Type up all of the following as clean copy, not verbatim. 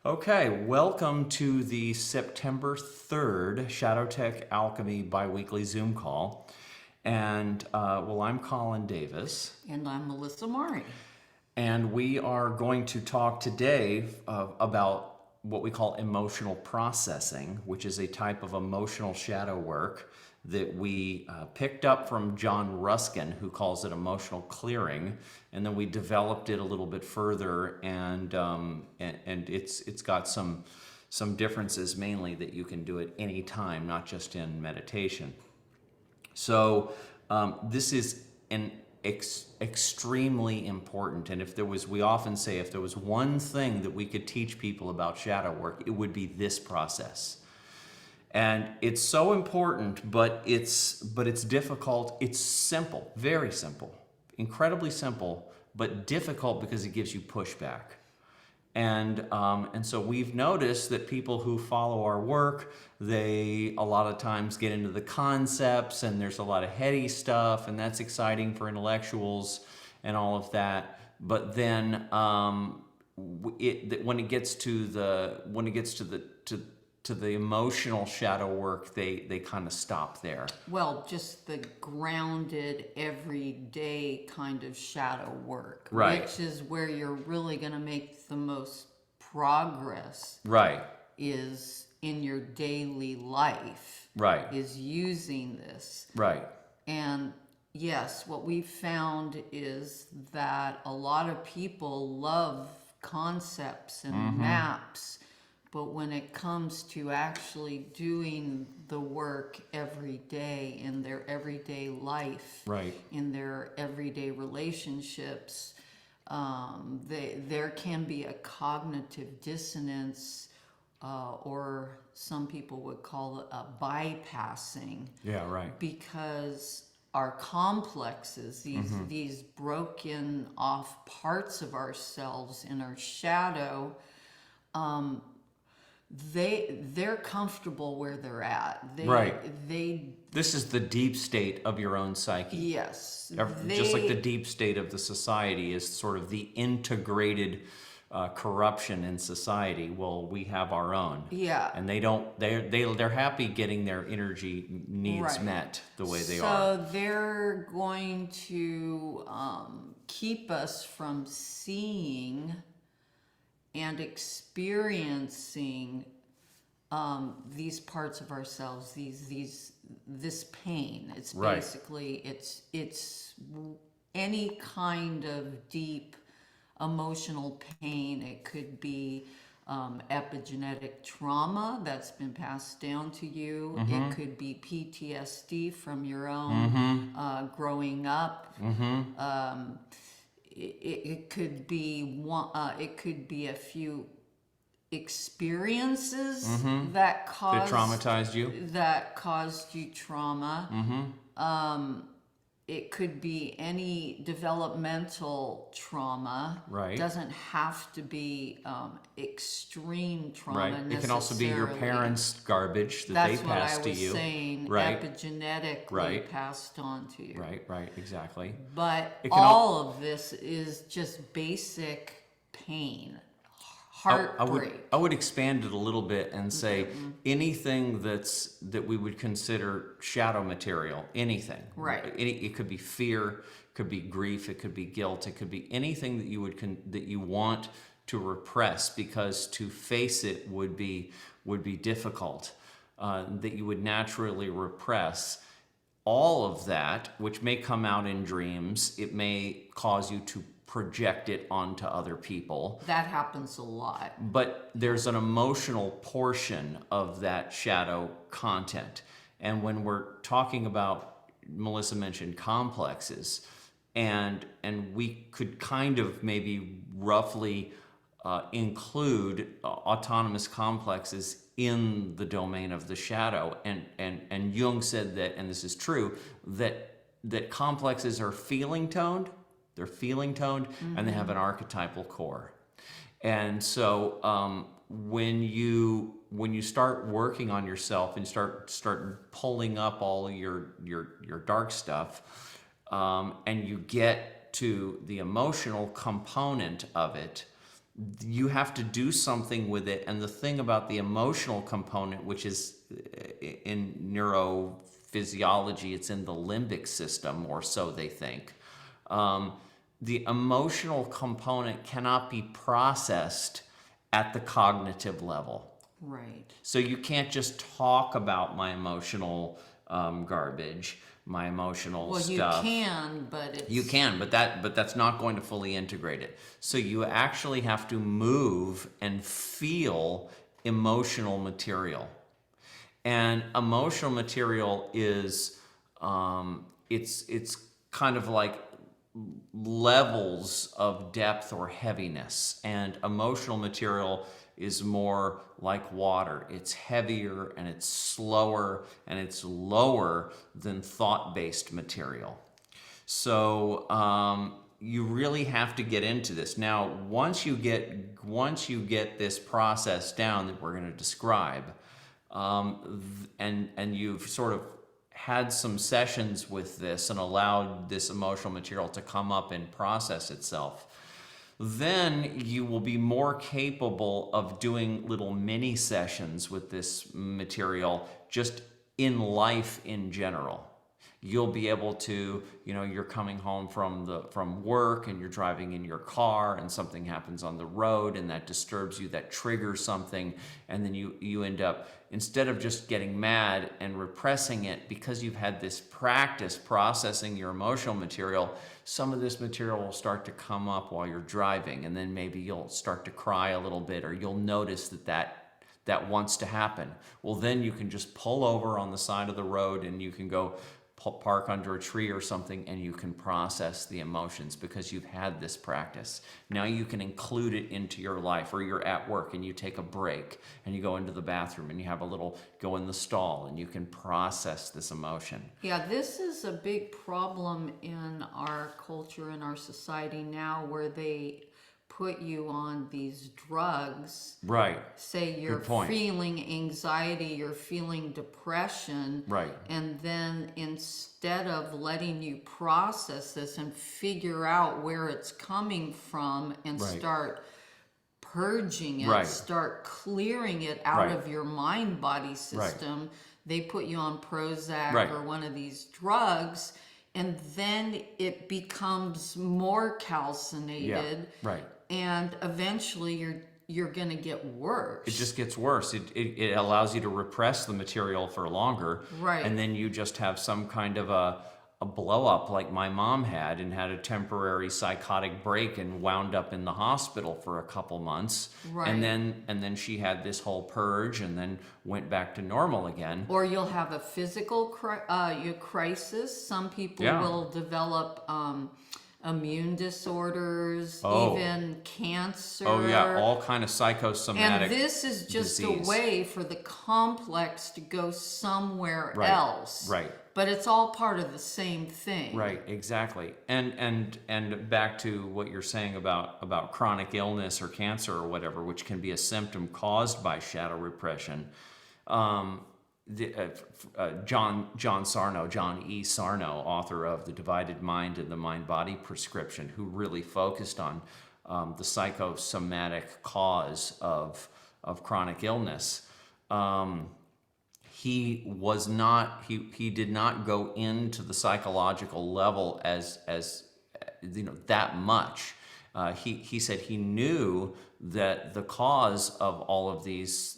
Okay, welcome to the September 3rd Shadow Tech Alchemy biweekly Zoom call. And I'm Colin Davis. And I'm Melissa Mari. And we are going to talk today about what we call emotional processing, which is a type of emotional shadow work that we picked up from John Ruskan, who calls it emotional clearing, and then we developed it a little bit further, and it's got some differences, mainly that you can do it any time, not just in meditation. So this is an extremely important, and we often say, if there was one thing that we could teach people about shadow work, it would be this process. And it's so important, but it's difficult. It's simple, very simple, incredibly simple, but difficult because it gives you pushback. And so we've noticed that people who follow our work, they a lot of times get into the concepts, and there's a lot of heady stuff, and that's exciting for intellectuals and all of that. But then when it gets to the emotional shadow work, they kind of stop there. Well, just the grounded, everyday kind of shadow work, Right. which is where you're really going to make the most progress. Right. Is in your daily life. Right. Is using this. Right. And yes, what we've found is that a lot of people love concepts and maps. But when it comes to actually doing the work every day in their everyday life, Right. in their everyday relationships, there can be a cognitive dissonance, or some people would call it a bypassing. Yeah, right. Because our complexes, these broken off parts of ourselves in our shadow, they're comfortable where they're at. Right. They This is the deep state of your own psyche. yes. Just like the deep state of the society is sort of the integrated corruption in society. Well, we have our own. Yeah. And they're happy getting their energy needs Right. met the way they so are. they're going to keep us from seeing and experiencing these parts of ourselves, this pain. It's Right. basically it's any kind of deep emotional pain. It could be epigenetic trauma that's been passed down to you. It could be PTSD from your own growing up. It could be it could be a few experiences that That traumatized you? caused you trauma. It could be any developmental trauma. Right. Doesn't have to be extreme trauma. Right. It can also be your necessarily. parents' garbage that That's they what passed I to was you. saying. Right. Epigenetically Right. passed on to you. Right, exactly. But It can all of this is just basic pain, heartbreak. I would expand it a little bit and say anything that we would consider shadow material, anything. Right. It could be fear, it could be grief, it could be guilt, it could be anything that that you want to repress, because to face it would be difficult, that you would naturally repress. All of that, which may come out in dreams, it may cause you to project it onto other people. That happens a lot. But there's an emotional portion of that shadow content. And when we're talking about, Melissa mentioned complexes, and we could kind of maybe roughly include autonomous complexes in the domain of the shadow. And Jung said that, and this is true, that complexes are feeling toned. They're feeling toned, and they have an archetypal core. And so when you start working on yourself and start pulling up all your dark stuff, and you get to the emotional component of it, you have to do something with it. And the thing about the emotional component, which is in neurophysiology, it's in the limbic system, or so they think. The emotional component cannot be processed at the cognitive level. Right. So you can't just talk about my emotional garbage, my emotional Well, stuff. you can, but That's not going to fully integrate it. So you actually have to move and feel emotional material. And emotional material is it's kind of like levels of depth or heaviness, and emotional material is more like water. It's heavier and it's slower and it's lower than thought-based material. So you really have to get into this. Now, once you get this process down that we're going to describe, and you've sort of had some sessions with this and allowed this emotional material to come up and process itself, then you will be more capable of doing little mini sessions with this material just in life in general. You'll be able to, you're coming home from work and you're driving in your car and something happens on the road and that disturbs you, that triggers something, and then you end up, instead of just getting mad and repressing it, because you've had this practice processing your emotional material, some of this material will start to come up while you're driving, and then maybe you'll start to cry a little bit, or you'll notice that wants to happen. Well, then you can just pull over on the side of the road and you can go park under a tree or something, and you can process the emotions because you've had this practice. Now you can include it into your life, or you're at work and you take a break and you go into the bathroom and you have a little go in the stall and you can process this emotion. Yeah, this is a big problem in our culture, in our society now, where they put you on these drugs. Right. Say you're feeling anxiety, you're feeling depression. Right. And then instead of letting you process this and figure out where it's coming from and start purging it, start clearing it out of your mind-body system, they put you on Prozac or one of these drugs, and then it becomes more calcinated. Right. And eventually you're going to get worse. It just gets worse. It allows you to repress the material for longer. Right. And then you just have some kind of a blow up like my mom had, and had a temporary psychotic break and wound up in the hospital for a couple months. Right. And then she had this whole purge and then went back to normal again. Or you'll have a physical crisis. Some people will develop immune disorders, even cancer. Oh yeah, all kind of psychosomatic. And this is just disease. A way for the complex to go somewhere else. Right. But it's all part of the same thing. Right, exactly. And back to what you're saying about chronic illness or cancer or whatever, which can be a symptom caused by shadow repression. John Sarno, John E. Sarno, author of The Divided Mind and the Mind-Body Prescription, who really focused on the psychosomatic cause of chronic illness. He did not go into the psychological level as that much. He said he knew that the cause of all of this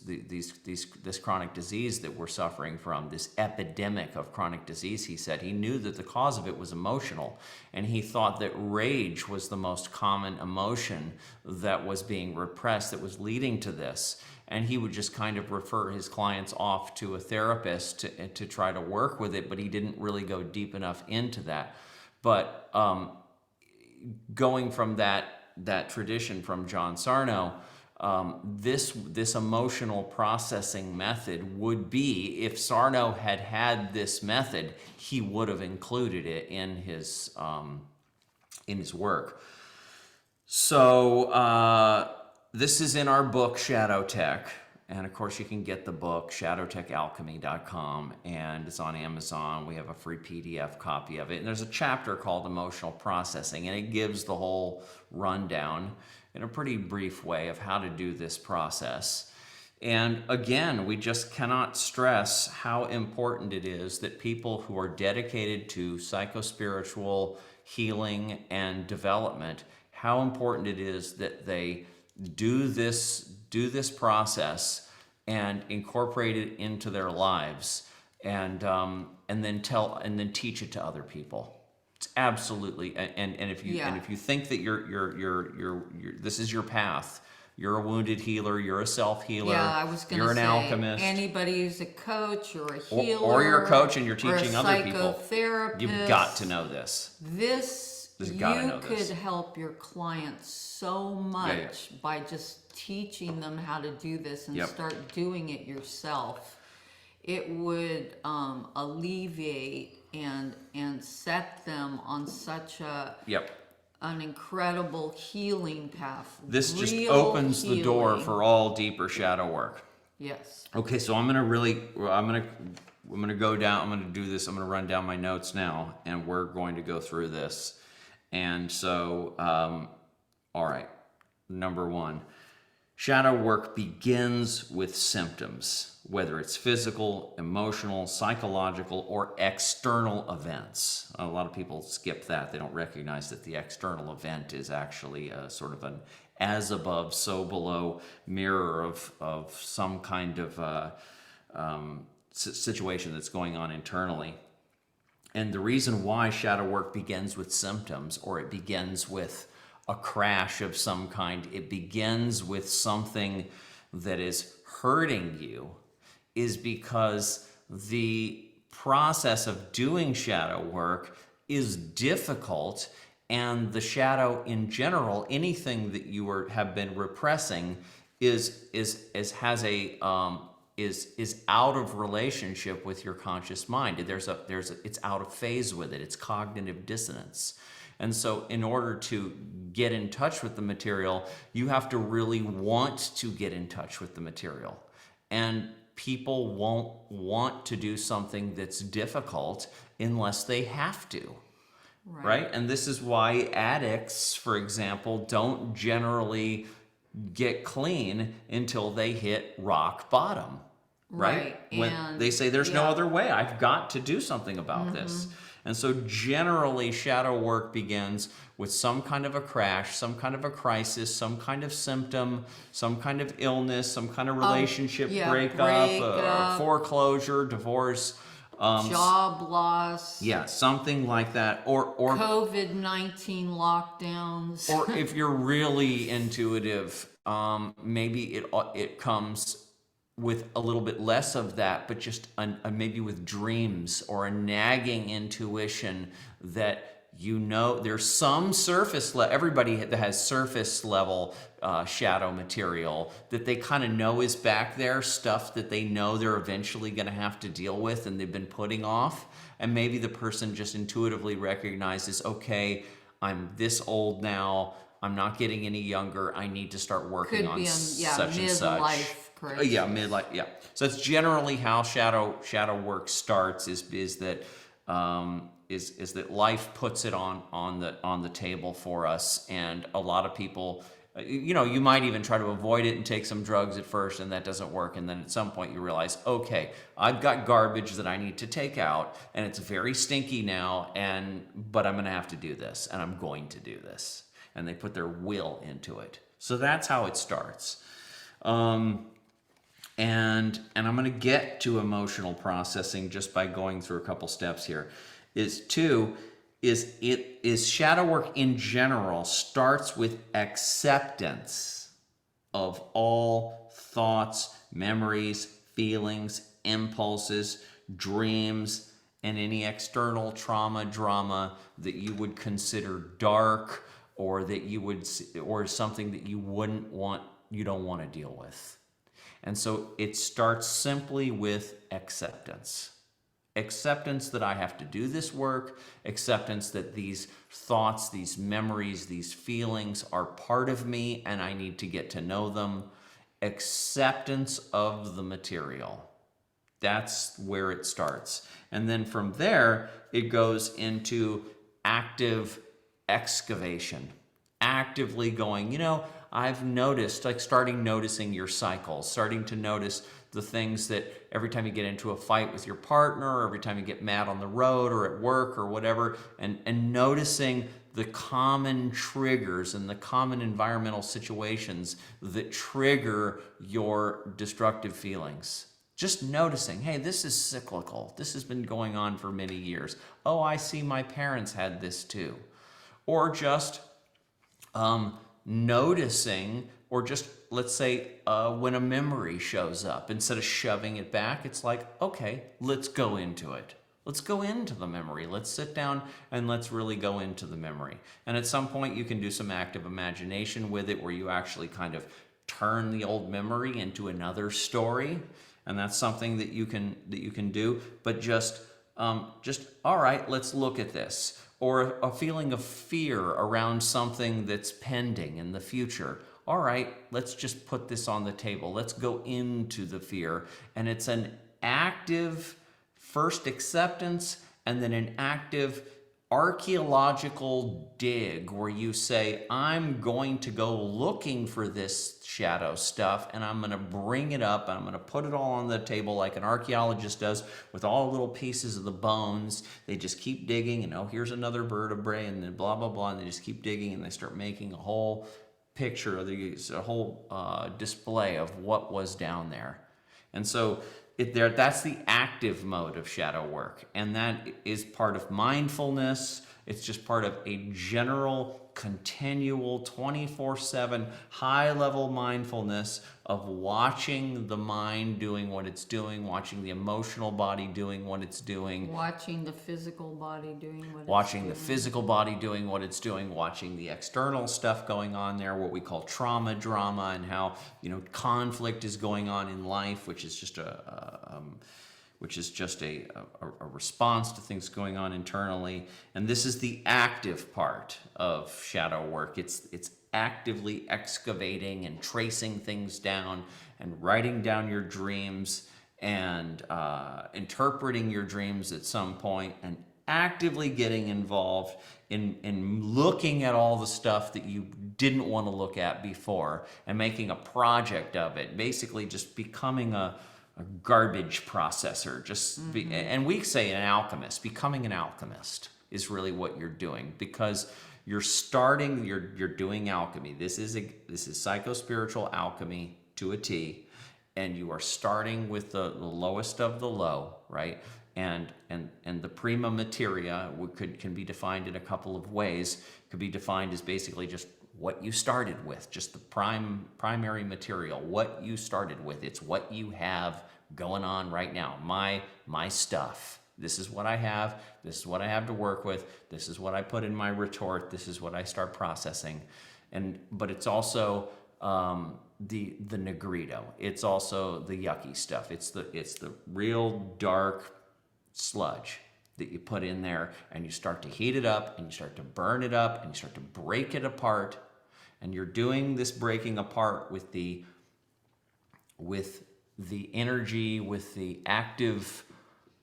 chronic disease that we're suffering from, this epidemic of chronic disease, he said, he knew that the cause of it was emotional. And he thought that rage was the most common emotion that was being repressed, that was leading to this. And he would just kind of refer his clients off to a therapist to try to work with it, but he didn't really go deep enough into that. But going from that tradition from John Sarno, this emotional processing method would be, if Sarno had this method, he would have included it in his work. So this is in our book, Shadow Tech. And of course, you can get the book, shadowtechalchemy.com, and it's on Amazon. We have a free PDF copy of it. And there's a chapter called Emotional Processing, and it gives the whole rundown. in a pretty brief way of how to do this process. And again, we just cannot stress how important it is that people who are dedicated to psychospiritual healing and development, how important it is that they do this process and incorporate it into their lives, and then teach it to other people. It's absolutely, and if you Yeah. and if you think that you're this is your path, you're a wounded healer, you're a self healer, Yeah, I was going you're to an say alchemist, anybody who's a coach or a or healer you're a coach and you're or a teaching other people, psychotherapist, you've got to know this. you gotta know could this. help your clients so much by just teaching them how to do this and Yep. start doing it yourself. It would alleviate and set them on such Yep. an incredible healing path. This just Real opens the door healing. for all deeper shadow work. Yes. Okay, so I'm gonna go down. I'm gonna do this. I'm gonna run down my notes now, and we're going to go through this. And so, all right. Number one, shadow work begins with symptoms, whether it's physical, emotional, psychological, or external events. A lot of people skip that. They don't recognize that the external event is actually a sort of an as above, so below mirror of some kind of situation that's going on internally. And the reason why shadow work begins with symptoms, or it begins with a crash of some kind, it begins with something that is hurting you, is because the process of doing shadow work is difficult, and the shadow in general, anything that you have been repressing, is out of relationship with your conscious mind. It's out of phase with it. It's cognitive dissonance. And so in order to get in touch with the material, you have to really want to get in touch with the material. And people won't want to do something that's difficult unless they have to. Right? And this is why addicts, for example, don't generally get clean until they hit rock bottom. Right? When And they say there's no yeah. other way, I've got to do something about this. And so generally shadow work begins with some kind of a crash, some kind of a crisis, some kind of symptom, some kind of illness, some kind of relationship breakup, foreclosure, divorce, job loss, yeah, something like that, or COVID-19 lockdowns. or if you're really intuitive, maybe it comes with a little bit less of that, but just maybe with dreams or a nagging intuition that there's some surface level. Everybody that has surface level shadow material that they kind of know is back there, stuff that they know they're eventually going to have to deal with and they've been putting off. And maybe the person just intuitively recognizes, okay, I'm this old now, I'm not getting any younger, I need to start working Could on be such and such. midlife crisis. Yeah, midlife. Yeah. So it's generally how shadow work starts. Is that life puts it on the table for us, and a lot of people, you might even try to avoid it and take some drugs at first, and that doesn't work, and then at some point you realize, okay, I've got garbage that I need to take out, and it's very stinky now, but I'm going to have to do this, and I'm going to do this, and they put their will into it. So that's how it starts. And I'm going to get to emotional processing just by going through a couple steps here. Shadow work in general starts with acceptance of all thoughts, memories, feelings, impulses, dreams, and any external drama that you would consider dark, or or something that you don't want to deal with. And so it starts simply with acceptance. Acceptance that I have to do this work, acceptance that these thoughts, these memories, these feelings are part of me and I need to get to know them. Acceptance of the material. That's where it starts. And then from there, it goes into active excavation. Actively going, I've noticed, like starting noticing your cycles, starting to notice the things that every time you get into a fight with your partner, or every time you get mad on the road or at work or whatever, and noticing the common triggers and the common environmental situations that trigger your destructive feelings. Just noticing, hey, this is cyclical. This has been going on for many years. Oh, I see my parents had this too. Or just noticing, or just let's say when a memory shows up, instead of shoving it back, it's like, okay, let's go into it. Let's go into the memory. Let's sit down and let's really go into the memory. And at some point, you can do some active imagination with it, where you actually kind of turn the old memory into another story, and that's something that you can do. But just all right, let's look at this. Or a feeling of fear around something that's pending in the future. All right, let's just put this on the table. Let's go into the fear. And it's an active first acceptance, and then an active archaeological dig, where you say, I'm going to go looking for this shadow stuff, and I'm going to bring it up, and I'm going to put it all on the table like an archaeologist does, with all little pieces of the bones. They just keep digging, and oh, here's another vertebrae, and then blah, blah, blah, and they just keep digging, and they start making a whole picture, a whole display of what was down there. And so that's the active mode of shadow work. And that is part of mindfulness. It's just part of a general, continual, 24/7, high-level mindfulness of watching the mind doing what it's doing, watching the emotional body doing what it's doing, Watching the physical body doing what it's watching doing. the physical body doing what it's doing, watching the external stuff going on there, what we call trauma drama, and how conflict is going on in life, which is just a response to things going on internally. And this is the active part of shadow work. It's actively excavating and tracing things down, and writing down your dreams, and interpreting your dreams at some point, and actively getting involved in looking at all the stuff that you didn't want to look at before, and making a project of it. Basically just becoming a garbage processor. And we say an alchemist. Becoming an alchemist is really what you're doing, because you're doing alchemy. This is psychospiritual alchemy to a T, and you are starting with the lowest of the low, right? And the prima materia can be defined in a couple of ways. It could be defined as basically just what you started with, just the primary material, what you started with. It's what you have going on right now. My stuff. This is what I have. This is what I have to work with. This is what I put in my retort. This is what I start processing. But it's also the negrito. It's also the yucky stuff. It's the real dark sludge that you put in there, and you start to heat it up, and you start to burn it up, and you start to break it apart. And you're doing this breaking apart with the energy, with the active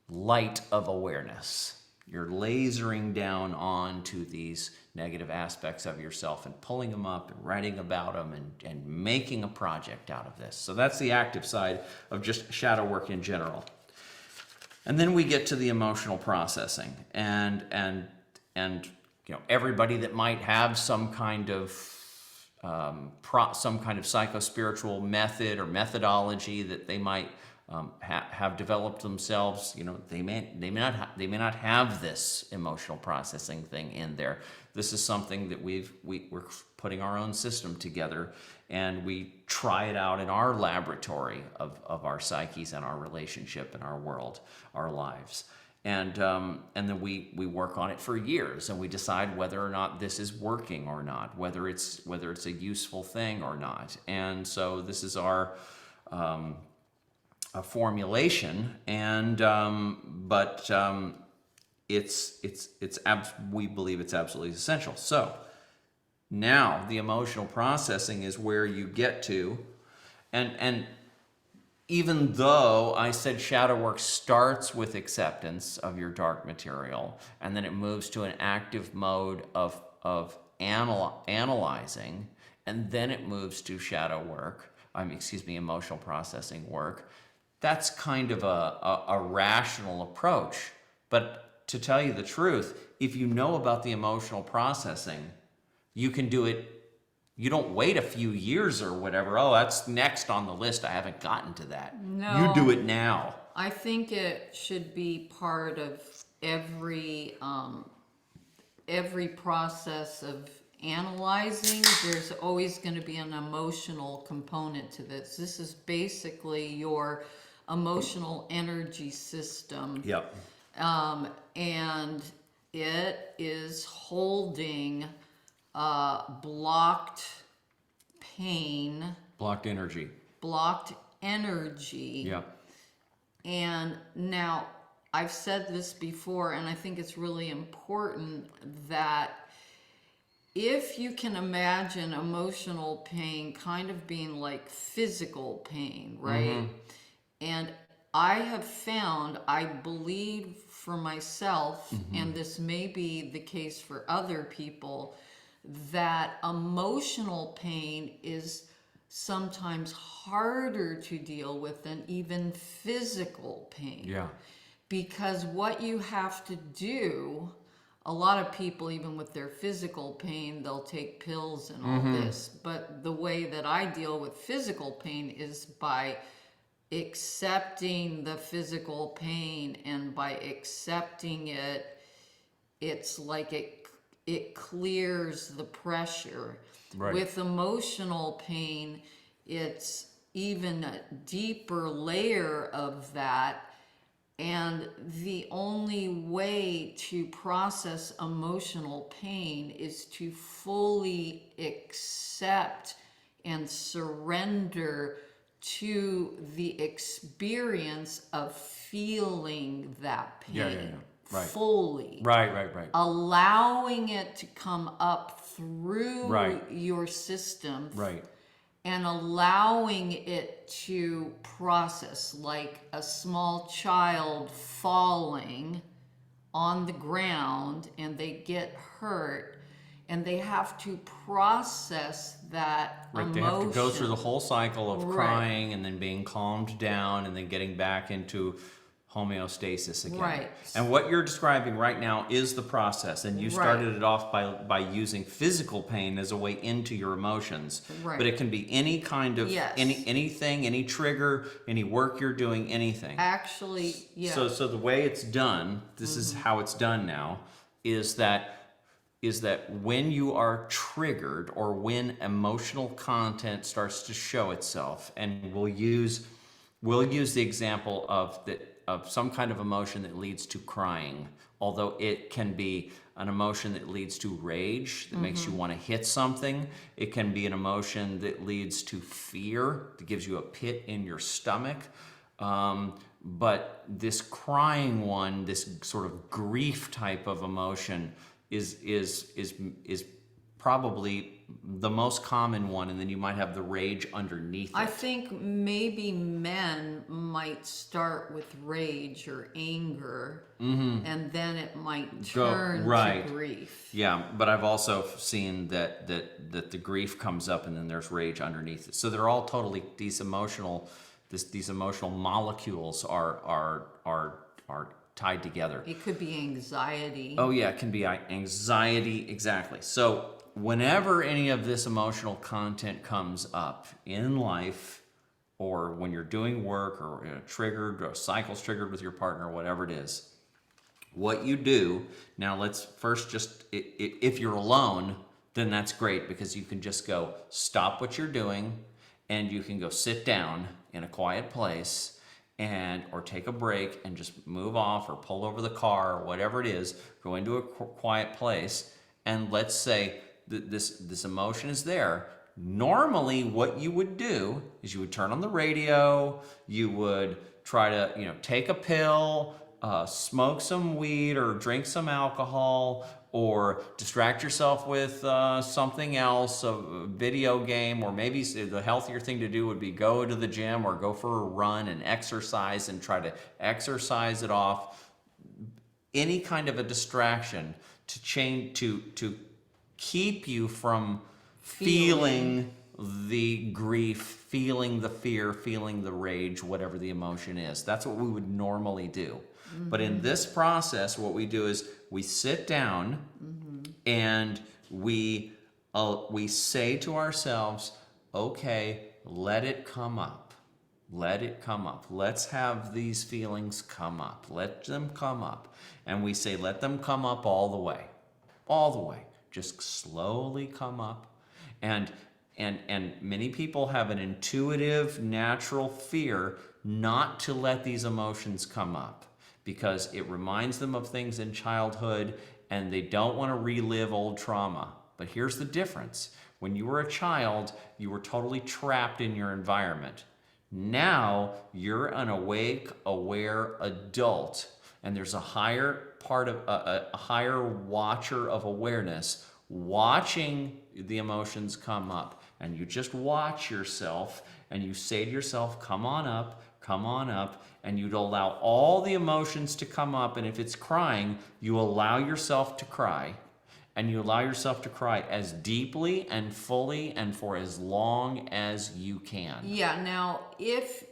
light of awareness. You're lasering down onto these negative aspects of yourself, and pulling them up, and writing about them, and making a project out of this. So that's the active side of just shadow work in general. And then we get to the emotional processing, and everybody that might have some kind of psychospiritual method or methodology that they might have developed themselves. They may not have this emotional processing thing in there. This is something that we're putting our own system together, and we try it out in our laboratory of our psyches and our relationship and our world, our lives. And then we work on it for years, and we decide whether or not this is working or not, whether it's a useful thing or not. And so this is our a formulation, and we believe it's absolutely essential. So now the emotional processing is where you get to, and even though I said shadow work starts with acceptance of your dark material, and then it moves to an active mode of analyzing and then it moves to shadow work, emotional processing work. That's kind of a rational approach. But to tell you the truth, if you know about the emotional processing, you can do it. You don't wait a few years or whatever. Oh, that's next on the list. I haven't gotten to that. No. You do it now. I think it should be part of every process of analyzing. There's always going to be an emotional component to this. This is basically your emotional energy system. Yep. And it is holding blocked pain, Blocked energy. blocked energy. Yep. And now, I've said this before, and I think it's really important that if you can imagine emotional pain kind of being like physical pain, right? And I have found, I believe for myself, and this may be the case for other people, that emotional pain is sometimes harder to deal with than even physical pain. Yeah. Because what you have to do, a lot of people, even with their physical pain, they'll take pills and all this. But the way that I deal with physical pain is by accepting the physical pain, and by accepting it, it's like it clears the pressure. Right. With emotional pain, it's even a deeper layer of that. And the only way to process emotional pain is to fully accept and surrender to the experience of feeling that pain. Yeah. Right. Fully. Right. Allowing it to come up through Right. your system. Right. And allowing it to process, like a small child falling on the ground and they get hurt, and they have to process that Right. emotion. They have to go through the whole cycle of Right. crying and then being calmed down and then getting back into homeostasis again. Right. And what you're describing right now is the process. And you started Right. it off by using physical pain as a way into your emotions. Right. But it can be any kind of Yes. anything, any trigger, any work you're doing, anything. Actually, yeah. So the way it's done, this is how it's done now, is that when you are triggered, or when emotional content starts to show itself, and we'll use the example of some kind of emotion that leads to crying, although it can be an emotion that leads to rage, that makes you want to hit something. It can be an emotion that leads to fear, that gives you a pit in your stomach. But this crying one, this sort of grief type of emotion, is probably the most common one, and then you might have the rage underneath it. I think maybe men might start with rage or anger, and then it might turn right. to grief. Yeah, but I've also seen that the grief comes up and then there's rage underneath it. So they're all totally, these emotional molecules are tied together. It could be anxiety. Oh yeah, it can be anxiety, exactly. So whenever any of this emotional content comes up in life, or when you're doing work, or triggered, or cycles triggered with your partner, whatever it is, what you do, now let's first just, if you're alone, then that's great, because you can just go stop what you're doing, and you can go sit down in a quiet place, or take a break and just move off, or pull over the car, or whatever it is, go into a quiet place, and let's say that this emotion is there. Normally what you would do is you would turn on the radio, you would try to take a pill, smoke some weed, or drink some alcohol, or distract yourself with something else, a video game, or maybe the healthier thing to do would be go to the gym or go for a run and exercise, and try to exercise it off. Any kind of a distraction to keep you from feeling the grief, feeling the fear, feeling the rage, whatever the emotion is. That's what we would normally do. But in this process, what we do is we sit down and we say to ourselves, okay, let it come up. Let it come up. Let's have these feelings come up. Let them come up. And we say, let them come up all the way. All the way. Just slowly come up. And many people have an intuitive, natural fear not to let these emotions come up because it reminds them of things in childhood and they don't want to relive old trauma. But here's the difference. When you were a child, you were totally trapped in your environment. Now you're an awake, aware adult, and there's a higher part of a higher watcher of awareness watching the emotions come up. And you just watch yourself and you say to yourself, come on up, and you'd allow all the emotions to come up. And if it's crying, you allow yourself to cry. And you allow yourself to cry as deeply and fully and for as long as you can. Yeah. Now, if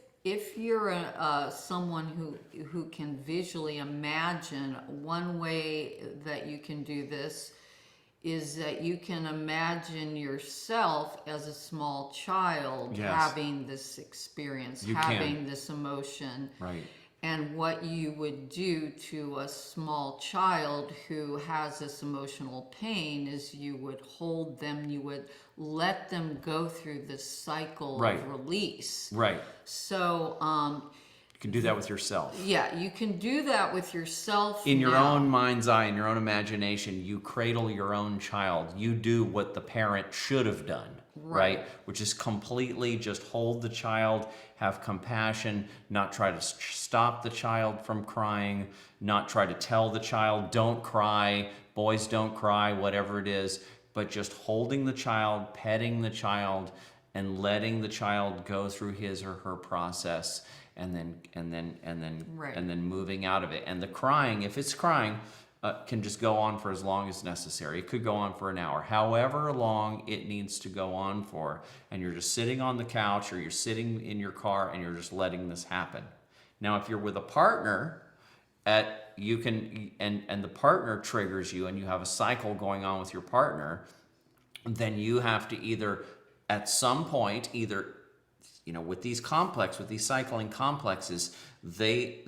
you're someone who can visually imagine, one way that you can do this is that you can imagine yourself as a small child having this experience, having this emotion. Right. And what you would do to a small child who has this emotional pain is you would hold them, you would let them go through this cycle of release. Right. So, you can do that with yourself. Yeah, you can do that with yourself. In your own mind's eye, in your own imagination, you cradle your own child. You do what the parent should have done. Right? Which is completely just hold the child, have compassion, not try to stop the child from crying, not try to tell the child, don't cry, boys don't cry, whatever it is, but just holding the child, petting the child, and letting the child go through his or her process, and then moving out of it. And the crying, if it's crying, can just go on for as long as necessary. It could go on for an hour, however long it needs to go on for. And you're just sitting on the couch or you're sitting in your car and you're just letting this happen. Now, if you're with a partner, you can, and the partner triggers you and you have a cycle going on with your partner, then you have to either, at some point, with these cycling complexes, they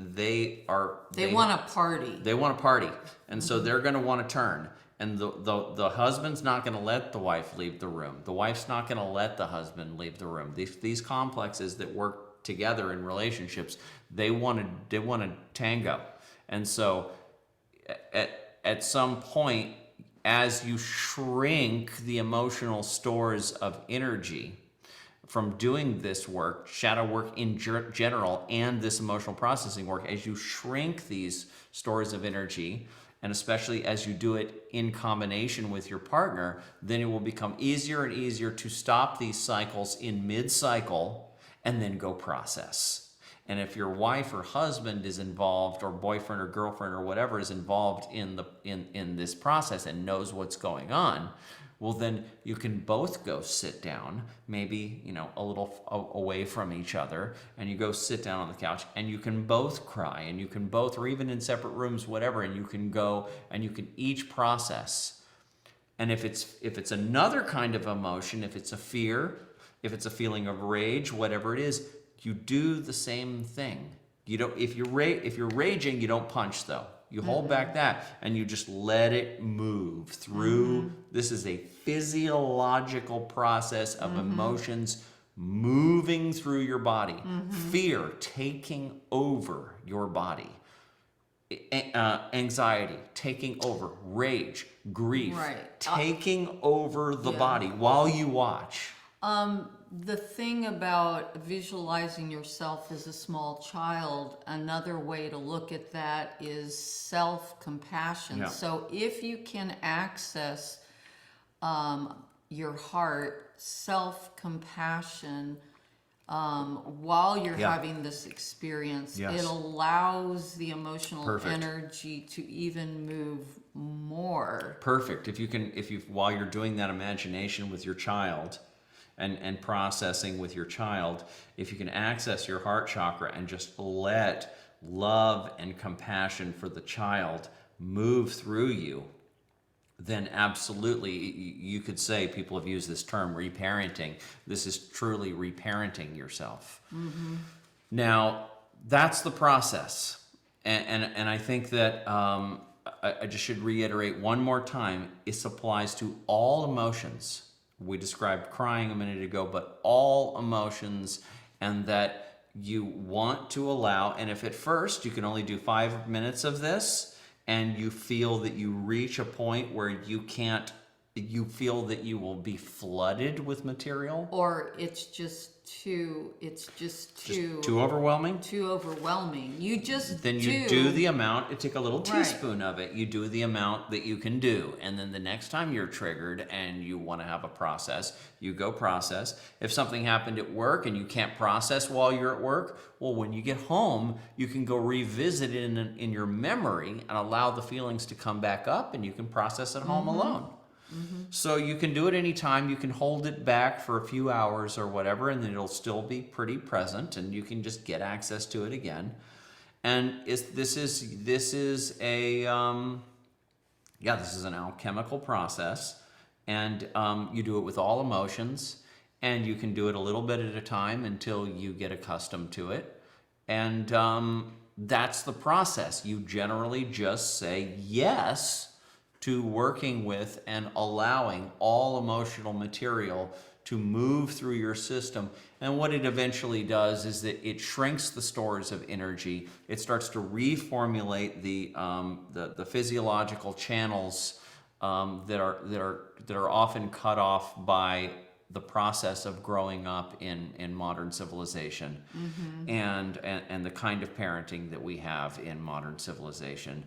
want a party. They want a party, and so they're going to want to turn. And the husband's not going to let the wife leave the room. The wife's not going to let the husband leave the room. These complexes that work together in relationships, they want to tango. And so, at some point, as you shrink the emotional stores of energy from doing this work, shadow work in general, and this emotional processing work, as you shrink these stores of energy, and especially as you do it in combination with your partner, then it will become easier and easier to stop these cycles in mid-cycle and then go process. And if your wife or husband is involved, or boyfriend or girlfriend or whatever is involved in this process and knows what's going on, well, then you can both go sit down, maybe, a little away from each other, and you go sit down on the couch, and you can both cry, and you can both, or even in separate rooms, whatever, and you can go, and you can each process. And if it's another kind of emotion, if it's a fear, if it's a feeling of rage, whatever it is, you do the same thing. If you're raging, you don't punch though. You hold back that and you just let it move through. This is a physiological process of emotions moving through your body. Fear taking over your body. Anxiety taking over. Rage, grief, taking over the body while you watch. The thing about visualizing yourself as a small child, another way to look at that is self-compassion. Yeah. So if you can access your heart, self-compassion while you're Yeah. having this experience, Yes. it allows the emotional Perfect. energy to even move more. Perfect. While you're doing that imagination with your child and processing with your child, if you can access your heart chakra and just let love and compassion for the child move through you, then absolutely you could say, people have used this term, reparenting. This is truly reparenting yourself. Now, that's the process. And I think that I just should reiterate one more time, it applies to all emotions. We described crying a minute ago, but all emotions, and that you want to allow, and if at first you can only do 5 minutes of this, and you feel that you reach a point where you feel that you will be flooded with material, Or it's just too too overwhelming, too overwhelming. You just then you do the amount. You take a little Right. teaspoon of it. You do the amount that you can do, and then the next time you're triggered and you want to have a process, you go process. If something happened at work and you can't process while you're at work, well, when you get home, you can go revisit it in your memory and allow the feelings to come back up, and you can process at home alone. So you can do it anytime. You can hold it back for a few hours or whatever, and then it'll still be pretty present, and you can just get access to it again. And this is an alchemical process, and you do it with all emotions, and you can do it a little bit at a time until you get accustomed to it, and that's the process. You generally just say yes to working with and allowing all emotional material to move through your system. And what it eventually does is that it shrinks the stores of energy. It starts to reformulate the physiological channels that are often cut off by the process of growing up in modern civilization, and the kind of parenting that we have in modern civilization.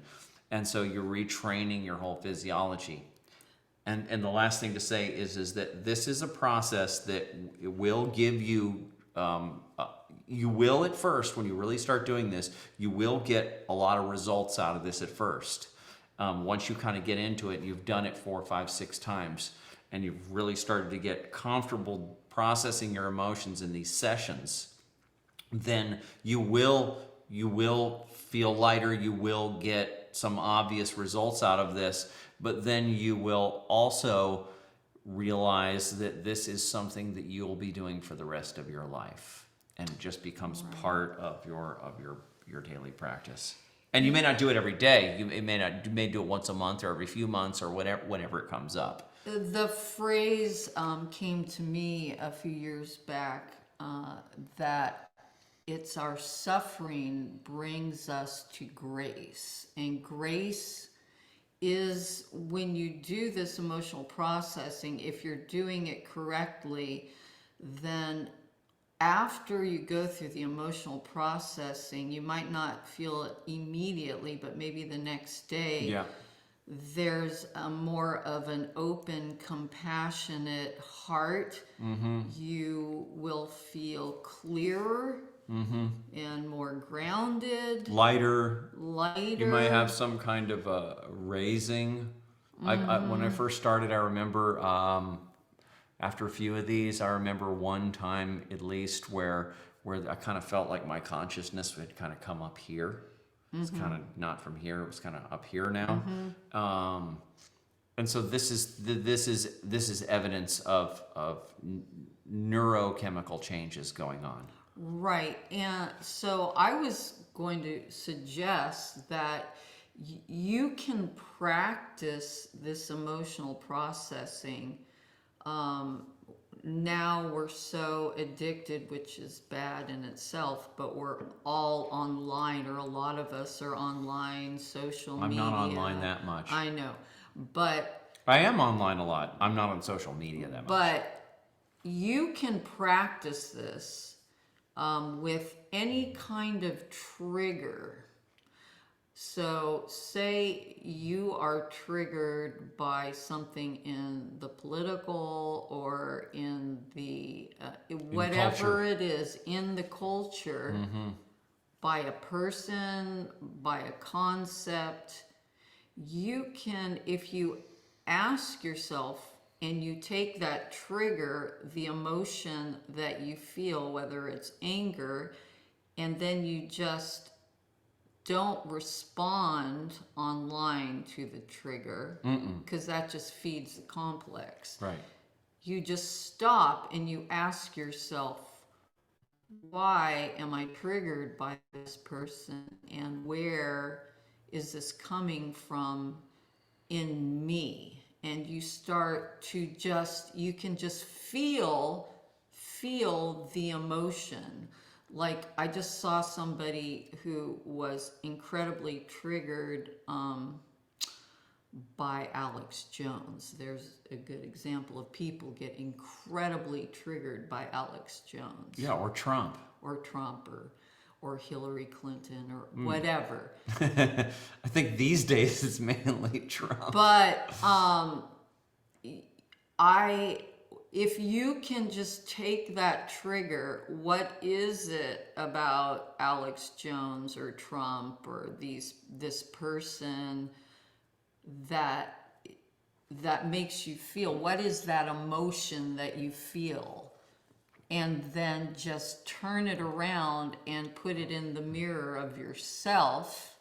And so you're retraining your whole physiology. And the last thing to say is that this is a process that will give you, you will at first, when you really start doing this, you will get a lot of results out of this at first. Once you kind of get into it, you've done it 4, 5, 6 times, and you've really started to get comfortable processing your emotions in these sessions, then you will feel lighter, you will get some obvious results out of this, but then you will also realize that this is something that you'll be doing for the rest of your life, and it just becomes part of your daily practice. And you may not do it every day. You may do it once a month or every few months or whenever it comes up. The phrase came to me a few years back that it's our suffering brings us to grace. And grace is when you do this emotional processing, if you're doing it correctly, then after you go through the emotional processing, you might not feel it immediately, but maybe the next day. Yeah. There's a more of an open, compassionate heart. You will feel clearer and more grounded, Lighter. lighter. You might have some kind of a raising. When I first started, I remember after a few of these, I remember one time at least where I kind of felt like my consciousness had kind of come up here. It's kind of not from here. It was kind of up here now. And so this is evidence of neurochemical changes going on. Right. And so I was going to suggest that you can practice this emotional processing. Now we're so addicted, which is bad in itself, but we're all online, or a lot of us are online, social media. I'm not online that much. I know, but I am online a lot. I'm not on social media that much. But you can practice this with any kind of trigger. So, say you are triggered by something in the political or in the whatever culture. it is in the culture, by a person, by a concept. You can, if you ask yourself and you take that trigger, the emotion that you feel, whether it's anger, and then you just don't respond online to the trigger, because that just feeds the complex. Right. You just stop and you ask yourself, why am I triggered by this person, and where is this coming from in me? And you start to you can just feel the emotion. Like, I just saw somebody who was incredibly triggered by Alex Jones. There's a good example of people get incredibly triggered by Alex Jones. Yeah, or Trump. Or Trump, or Hillary Clinton, or whatever. I think these days it's mainly Trump. But if you can just take that trigger, what is it about Alex Jones or Trump or this person that makes you feel? What is that emotion that you feel? And then just turn it around and put it in the mirror of yourself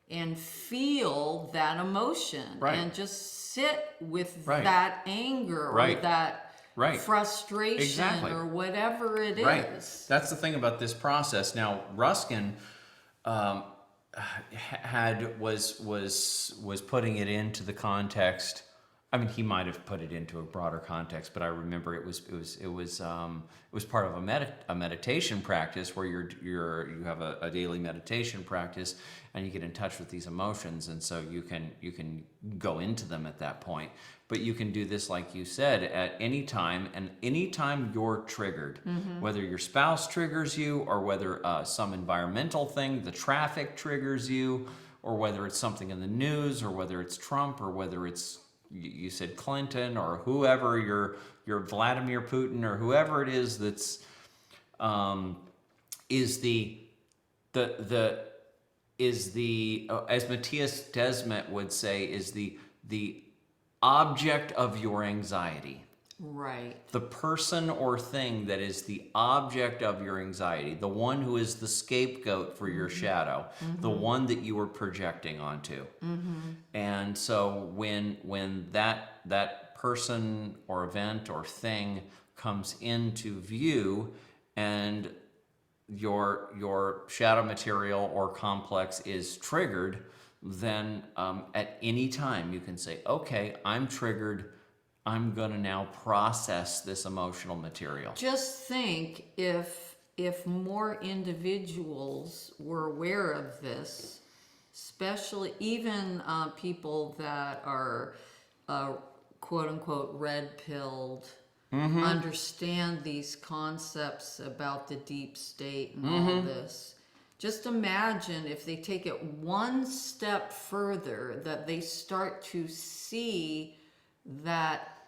and feel that emotion. Right. And just sit with Right. that anger or Right. that Right. frustration Exactly. or whatever it Right. is. That's the thing about this process. Now, Ruskin was putting it into the context. I mean, he might have put it into a broader context, but I remember it was part of a meditation practice where you have a daily meditation practice, and you get in touch with these emotions, and so you can go into them at that point. But you can do this, like you said, at any time, and anytime you're triggered, whether your spouse triggers you, or whether some environmental thing, the traffic triggers you, or whether it's something in the news, or whether it's Trump, or whether it's you said Clinton, or whoever, your Vladimir Putin, or whoever it is that's is the as Matthias Desmet would say, is the object of your anxiety. Right. The person or thing that is the object of your anxiety, the one who is the scapegoat for your shadow, the one that you are projecting onto. And so when that person or event or thing comes into view, and your shadow material or complex is triggered, then at any time you can say, okay, I'm triggered. I'm going to now process this emotional material. Just think if more individuals were aware of this, especially even people that are quote unquote red pilled, understand these concepts about the deep state and all this. Just imagine if they take it one step further, that they start to see that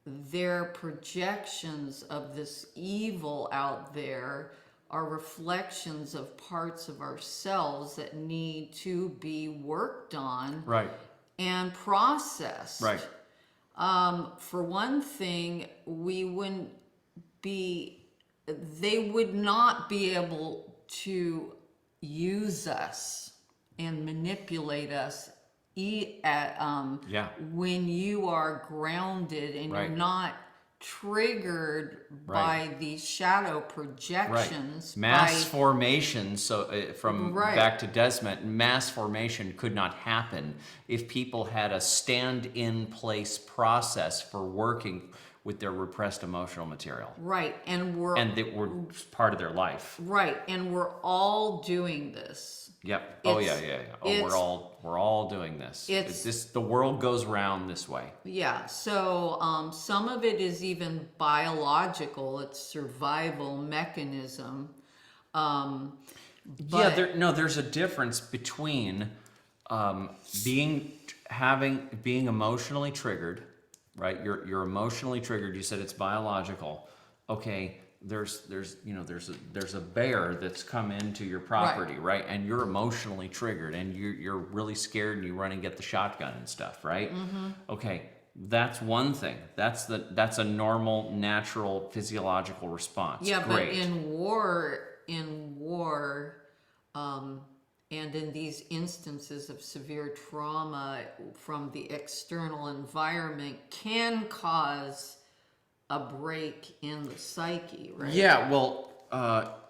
their projections of this evil out there are reflections of parts of ourselves that need to be worked on, Right. and processed. Right. For one thing, they would not be able to use us and manipulate us Yeah. when you are grounded and Right. you're not triggered Right. by these shadow projections. Mass by, formation, so from Right. back to Desmet, mass formation could not happen if people had a stand-in-place process for working with their repressed emotional material. Right, and That were part of their life. right, and we're all doing this. Yep. Oh yeah, It's- yeah, yeah. Oh, we're all doing this. it's- The world goes round this way. Yeah, so some of it is even biological. It's survival mechanism. Yeah, there's a difference between being emotionally triggered, right? You're emotionally triggered. You said it's biological. Okay, there's a bear that's come into your property, right? And you're emotionally triggered, and you're really scared, and you run and get the shotgun and stuff, right? Okay, that's one thing. That's a normal, natural, physiological response. Yeah, but Great. in war, and in these instances of severe trauma from the external environment can cause a break in the psyche, right? Yeah, well,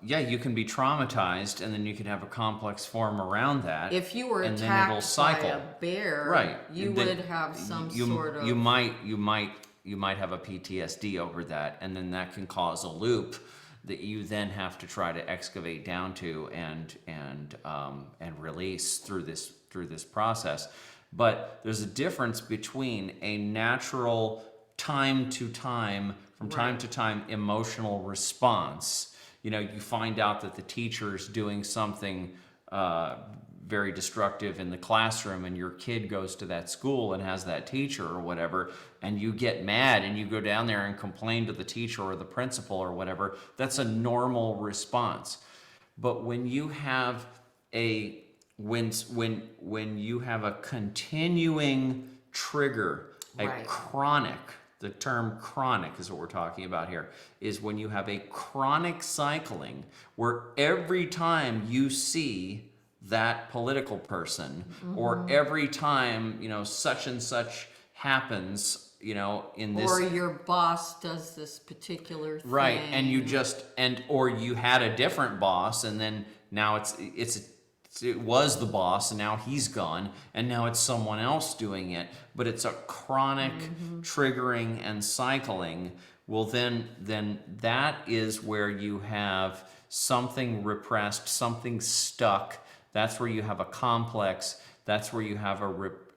yeah, you can be traumatized, and then you can have a complex form around that. If you were and then it'll attacked by cycle. a bear, Right. you Then would have some you sort of you might have a PTSD over that, and then that can cause a loop that you then have to try to excavate down to and release through this process. But there's a difference between a natural time to time, from time Right. to time, emotional response. You find out that the teacher's doing something very destructive in the classroom, and your kid goes to that school and has that teacher or whatever, and you get mad and you go down there and complain to the teacher or the principal or whatever. That's a normal response. But when you have a when you have a continuing trigger, a Right. chronic, the term chronic is what we're talking about here, is when you have a chronic cycling where every time you see that political person, or every time such and such happens, in this, or your boss does this particular thing. right, and you just or you had a different boss, and then now it was the boss, and now he's gone, and now it's someone else doing it, but it's a chronic triggering and cycling. Well, then that is where you have something repressed, something stuck. That's where you have a complex. That's where you have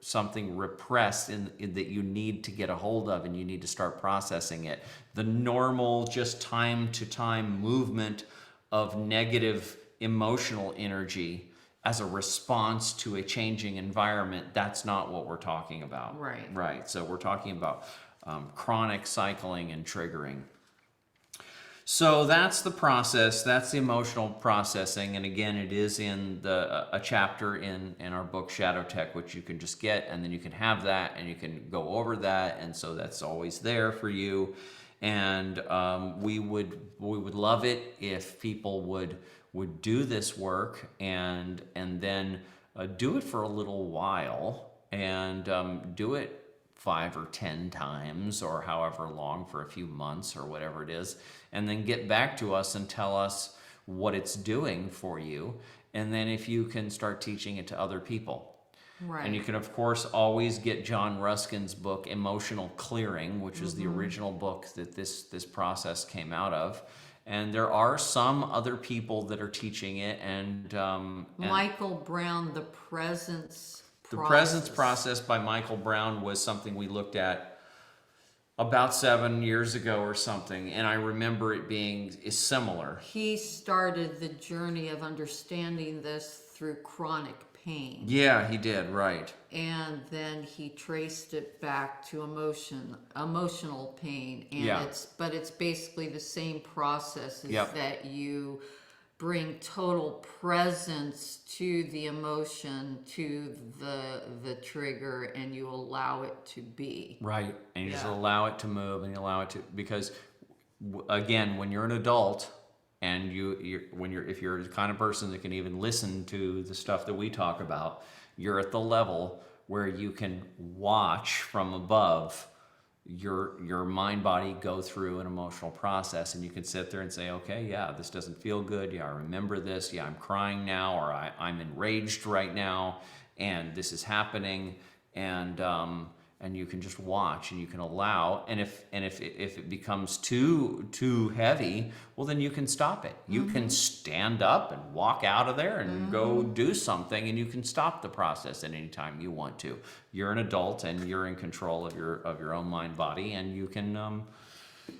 something repressed that you need to get a hold of, and you need to start processing it. The normal, just time to time movement of negative emotional energy as a response to a changing environment, that's not what we're talking about. Right. Right. So we're talking about chronic cycling and triggering. So that's the process. That's the emotional processing, and again, it is in a chapter in our book Shadow Tech, which you can just get, and then you can have that, and you can go over that, and so that's always there for you. And we would love it if people would do this work and then do it for a little while, and do it 5 or 10 times or however long, for a few months or whatever it is, and then get back to us and tell us what it's doing for you, and then if you can start teaching it to other people. Right. And you can, of course, always get John Ruskin's book Emotional Clearing, which is the original book that this process came out of. And there are some other people that are teaching it, and Michael Brown, The Presence the Process. Presence Process by Michael Brown was something we looked at about 7 years ago or something, and I remember it being similar. He started the journey of understanding this through chronic pain. Yeah, he did, right. And then he traced it back to emotional pain. And Yeah. it's basically the same process, is Yep. that you bring total presence to the emotion, to the trigger, and you allow it to be. Right, and you just Yeah. allow it to move, and you allow it to, because again, when you're an adult, and if you're the kind of person that can even listen to the stuff that we talk about, you're at the level where you can watch from above your mind body go through an emotional process, and you can sit there and say, okay, yeah, this doesn't feel good, yeah, I remember this, yeah, I'm crying now, or I'm enraged right now, and this is happening, and you can just watch, and you can allow, and if it becomes too heavy, well, then you can stop it. You can stand up and walk out of there and go do something, and you can stop the process at any time you want to. You're an adult, and you're in control of your own mind body, and you can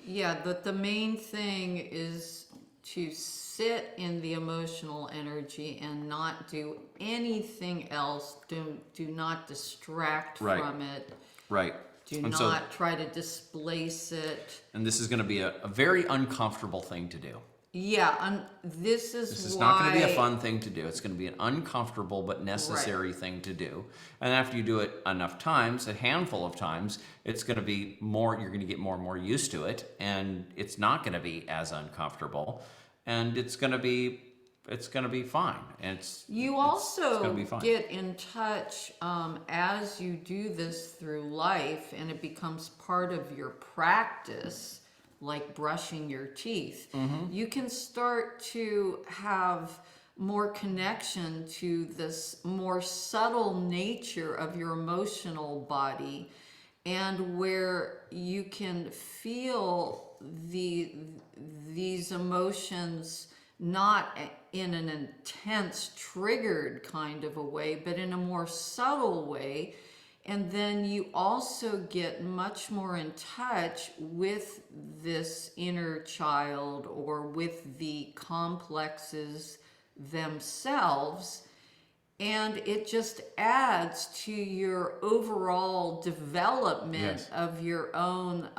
Yeah, but the main thing is to sit in the emotional energy and not do anything else. Do not distract Right. from it. Right. Do And not try to displace it. and this is going to be a very uncomfortable thing to do. Yeah, this This is why, not going to be a fun thing to do. It's going to be an uncomfortable but necessary thing to do. And after you do it enough times, a handful of times, it's going to be more, you're going to get more and more used to it. And it's not going to be as uncomfortable. And it's going to be fine. And You gonna also be fine. get in touch as you do this through life, and it becomes part of your practice, like brushing your teeth. You can start to have more connection to this more subtle nature of your emotional body, and where you can feel these emotions not in an intense, triggered kind of a way, but in a more subtle way. And then you also get much more in touch with this inner child or with the complexes themselves. And it just adds to your overall development Yes. of your own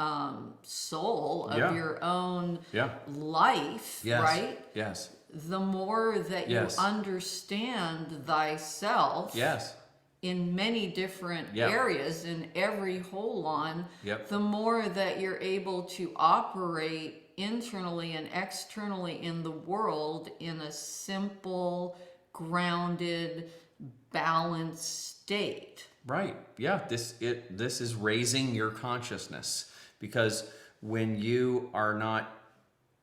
soul, of Yeah. your own Yeah. life, Yes. right? Yes. The more that Yes. you understand thyself Yes. in many different Yep. areas, in every holon, Yep. the more that you're able to operate internally and externally in the world in a simple, grounded, balanced state. Right. Yeah. This is raising your consciousness, because when you are not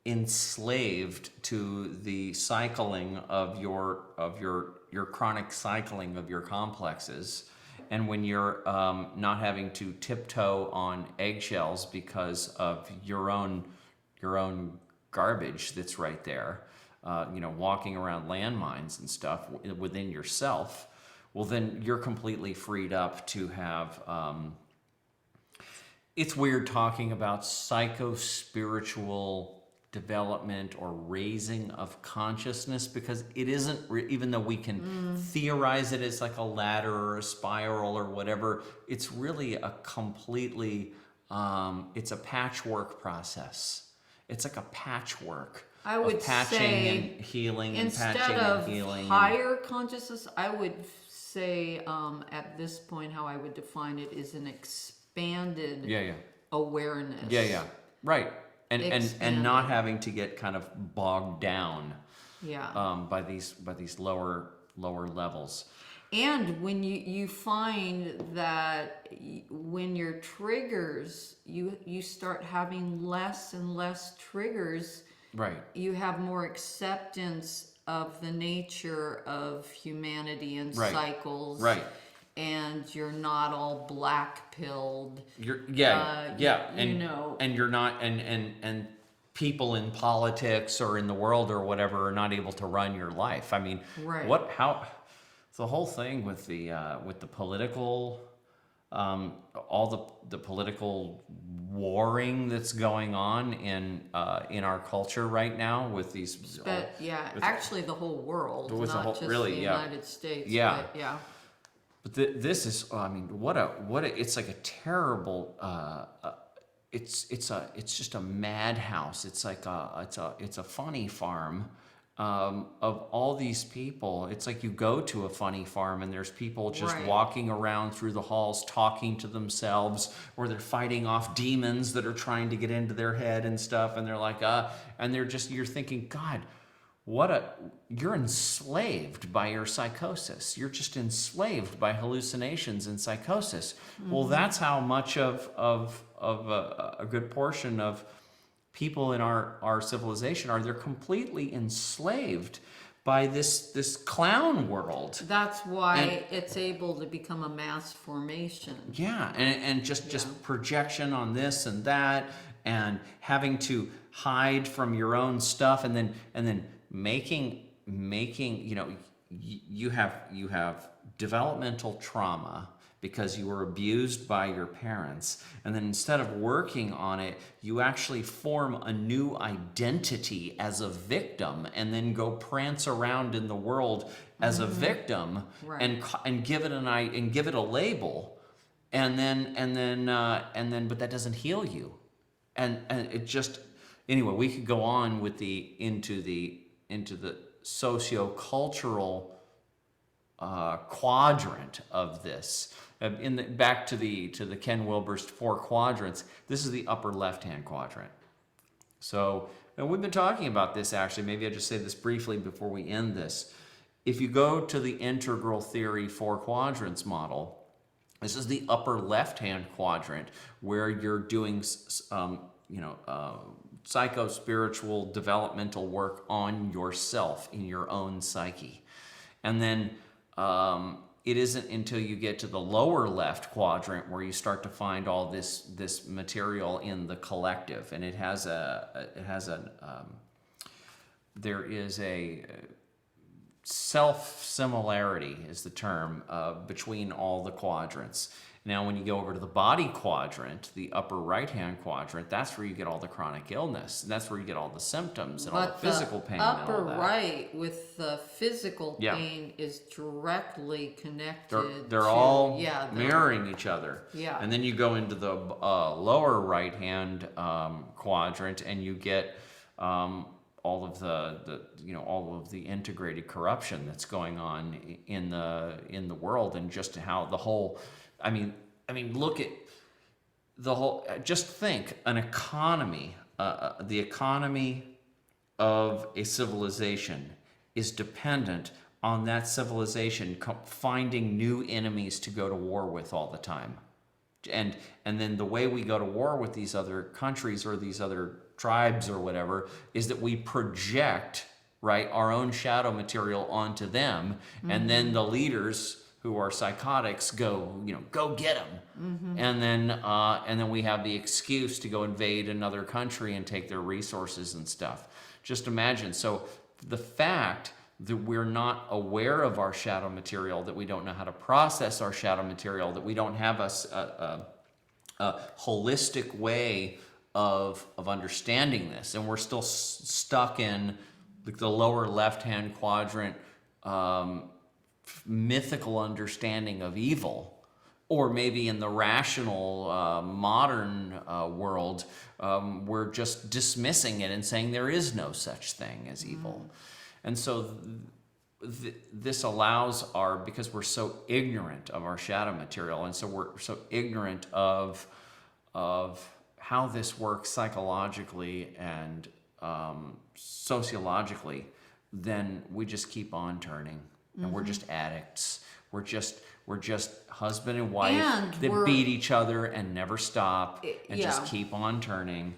enslaved to the cycling of your chronic cycling of your complexes, and when you're not having to tiptoe on eggshells because of your own garbage that's right there, walking around landmines and stuff within yourself, well, then you're completely freed up to have. It's weird talking about psycho-spiritual development or raising of consciousness, because it isn't, even though we can theorize it as like a ladder or a spiral or whatever, it's really a completely, it's a patchwork process. It's like a patchwork I would of patching say, and healing and instead patching of and healing. higher consciousness, I would say at this point, how I would define it is an expanded Yeah. awareness. Yeah. Right. And Expanded. not having to get kind of bogged down Yeah. by these lower levels. And when you find that when your triggers, you start having less and less triggers, Right. you have more acceptance of the nature of humanity and Right. cycles. Right. And you're not all black pilled. You're and and you're not, and people in politics or in the world or whatever are not able to run your life. I mean, Right. how the whole thing with the political, all the political warring that's going on in our culture right now with these. But actually the whole world, With the not whole- just really, the yeah. United States. Yeah. But yeah. But this is, I mean, it's like a terrible, it's just a madhouse. It's like it's a funny farm of all these people. It's like you go to a funny farm and there's people just Right. walking around through the halls talking to themselves, or they're fighting off demons that are trying to get into their head and stuff. And they're like, and you're thinking, God, you're enslaved by your psychosis. You're just enslaved by hallucinations and psychosis. Well, that's how much of a good portion of people in our civilization are. They're completely enslaved by this clown world. That's why it's able to become a mass formation. Yeah, and just projection on this and that, and having to hide from your own stuff, and then making you have developmental trauma because you were abused by your parents. And then instead of working on it, you actually form a new identity as a victim and then go prance around in the world as a victim Right. and give it a label. And then but that doesn't heal you. And it just, anyway, we could go on with the into the socio-cultural quadrant of this. Back to the Ken Wilber's 4 quadrants. This is the upper left-hand quadrant. So, and we've been talking about this actually. Maybe I'll just say this briefly before we end this. If you go to the integral theory 4 quadrants model, this is the upper left-hand quadrant where you're doing, psycho-spiritual developmental work on yourself in your own psyche. And then it isn't until you get to the lower left quadrant where you start to find all this material in the collective, and there is a self-similarity is the term between all the quadrants. Now, when you go over to the body quadrant, the upper right-hand quadrant, that's where you get all the chronic illness. And that's where you get all the symptoms and all the physical pain and upper all that. right with the physical pain is directly connected. They're to, all mirroring each other. Yeah. And then you go into the lower right-hand quadrant, and you get all of all of the integrated corruption that's going on in the world, and just how the whole. I mean, look at the whole. Just think an economy. The economy of a civilization is dependent on that civilization finding new enemies to go to war with all the time. And then the way we go to war with these other countries or these other tribes or whatever is that we project, right, our own shadow material onto them, and then the leaders who are psychotics go get them, and then we have the excuse to go invade another country and take their resources and stuff. Just imagine. So the fact that we're not aware of our shadow material, that we don't know how to process our shadow material, that we don't have a holistic way of understanding this, and we're still stuck in the lower left-hand quadrant mythical understanding of evil, or maybe in the rational modern world, we're just dismissing it and saying there is no such thing as evil. And so this allows because we're so ignorant of our shadow material, and so we're so ignorant of how this works psychologically and sociologically, then we just keep on turning, and we're just addicts. We're just husband and wife that beat each other and never stop and just keep on turning.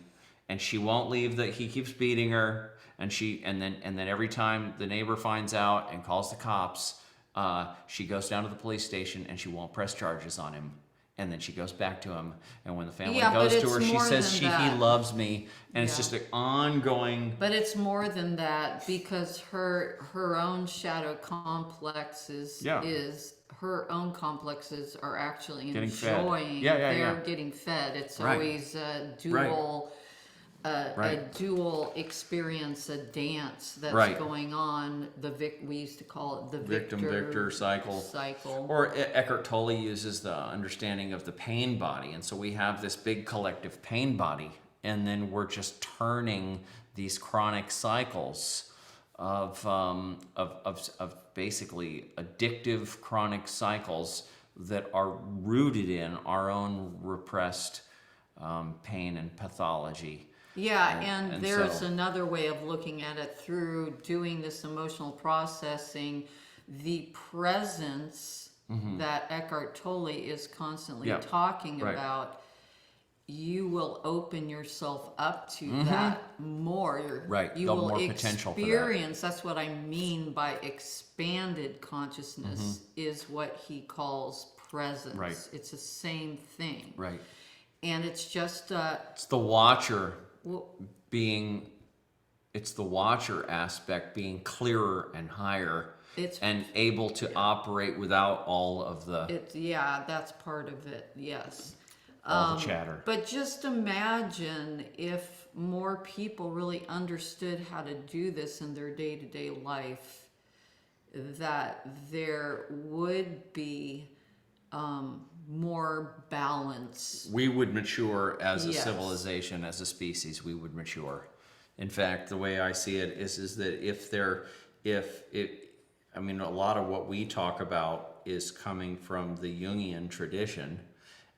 And she won't leave he keeps beating her, and then every time the neighbor finds out and calls the cops, she goes down to the police station and she won't press charges on him. And then she goes back to him, and when the family goes to her, she says he loves me, and it's just an ongoing. But it's more than that, because her own shadow complexes her own complexes are actually Getting enjoying. Fed. They're getting fed. It's always a dual. A dual experience, a dance that's going on. We used to call it the victim-victor cycle. Or Eckhart Tolle uses the understanding of the pain body, and so we have this big collective pain body, and then we're just turning these chronic cycles of basically addictive chronic cycles that are rooted in our own repressed pain and pathology. Yeah, and there's another way of looking at it through doing this emotional processing. The presence that Eckhart Tolle is constantly talking about, you will open yourself up to that more. You will more potential experience. For that. That's what I mean by expanded consciousness, is what he calls presence. Right. It's the same thing. Right. And it's just... it's the watcher being it's the watcher aspect being clearer and higher It's and able to operate without all of the yeah, that's part of it. Yes. all the chatter. But just imagine if more people really understood how to do this in their day-to-day life, that there would be more balance. We would mature as a Yes. civilization, as a species. We would mature. In fact, the way I see it is that if it, I mean, a lot of what we talk about is coming from the Jungian tradition,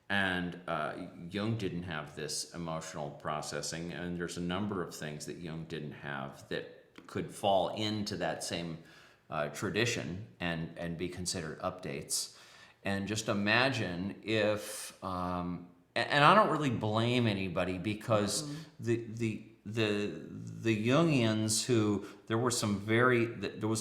and Jung didn't have this emotional processing, and there's a number of things that Jung didn't have that could fall into that same tradition and be considered updates. And just imagine if, and I don't really blame anybody, because the Jungians who, there was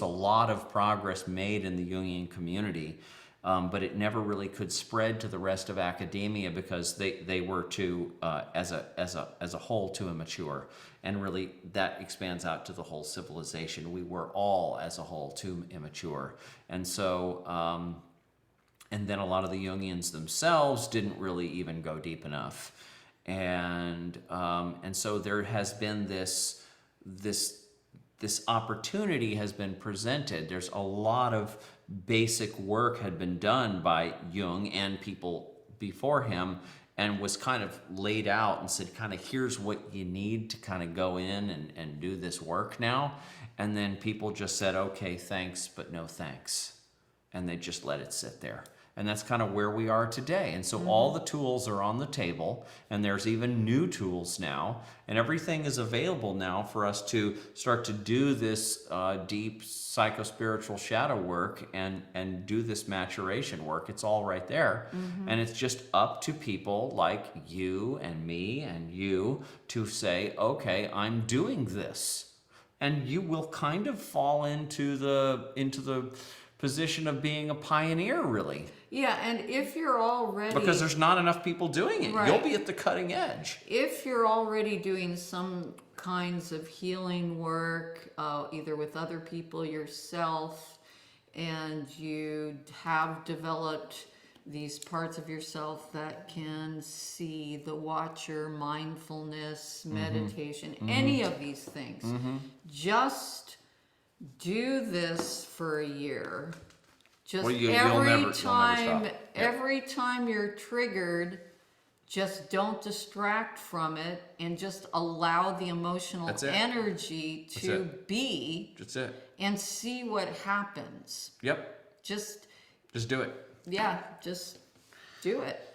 a lot of progress made in the Jungian community, but it never really could spread to the rest of academia because they were too, as a whole, too immature. And really, that expands out to the whole civilization. We were all, as a whole, too immature. And so, and then a lot of the Jungians themselves didn't really even go deep enough. And so there has been this opportunity has been presented. There's a lot of basic work had been done by Jung and people before him, and was kind of laid out and said, kind of, here's what you need to kind of go in and do this work now. And then people just said, okay, thanks, but no thanks. And they just let it sit there. And that's kind of where we are today. And so all the tools are on the table, and there's even new tools now, and everything is available now for us to start to do this deep psychospiritual shadow work and do this maturation work. It's all right there. And it's just up to people like you and me and you to say, okay, I'm doing this. And you will kind of fall into the position of being a pioneer, really. Yeah, and if you're already... Because there's not enough people doing it. Right. You'll be at the cutting edge. If you're already doing some kinds of healing work, either with other people, yourself, and you have developed these parts of yourself that can see the watcher, mindfulness, meditation, any of these things, just do this for a year. Just Well, you'll every never time, stop. every time you're triggered, just don't distract from it, and just allow the emotional That's it. energy to be, That's it. and see what happens. Yep. Just Just do it. yeah, just do it.